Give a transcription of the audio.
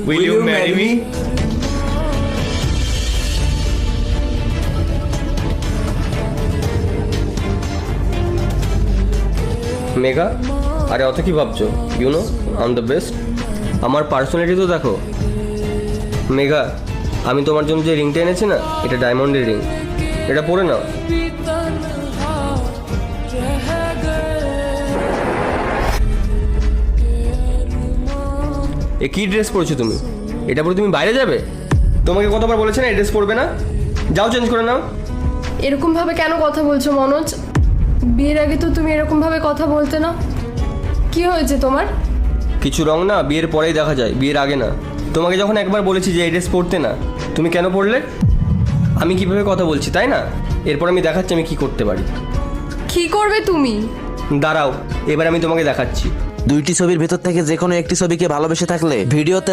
Will you marry me? Megha, আরে অত কি ভাবছো? You know I am the best. আমার পার্সোনালিটি তো দেখো। মেঘা, আমি তোমার জন্য যে রিংটা এনেছি না, এটা ডায়মন্ডের রিং। এটা পরে নাও। এ কি ড্রেস পরেছো তুমি? এটা পরে তুমি বাইরে যাবে? তোমাকে কতবার বলেছে না এই ড্রেস পরবে না? যাও চেঞ্জ করে নাও। এরকম ভাবে কেন কথা বলছো মনোজ? বিয়ের আগে তো তুমি এরকম ভাবে কথা বলতে না। কি হয়েছে তোমার? কিছু রং না বিয়ের পরেই দেখা যায়, বিয়ের আগে না। তোমাকে যখন একবার বলেছি যে এই ড্রেস পরতে না, তুমি কেন পরলে? আমি কিভাবে কথা বলছি তাই না? এরপর আমি দেখাচ্ছি আমি কি করতে পারি। কি করবে তুমি? দাঁড়াও, এবার আমি তোমাকে দেখাচ্ছি। দুইটি ছবির ভেতর থেকে যে কোনো একটি ছবিকে ভালোবেসে থাকলে ভিডিওতে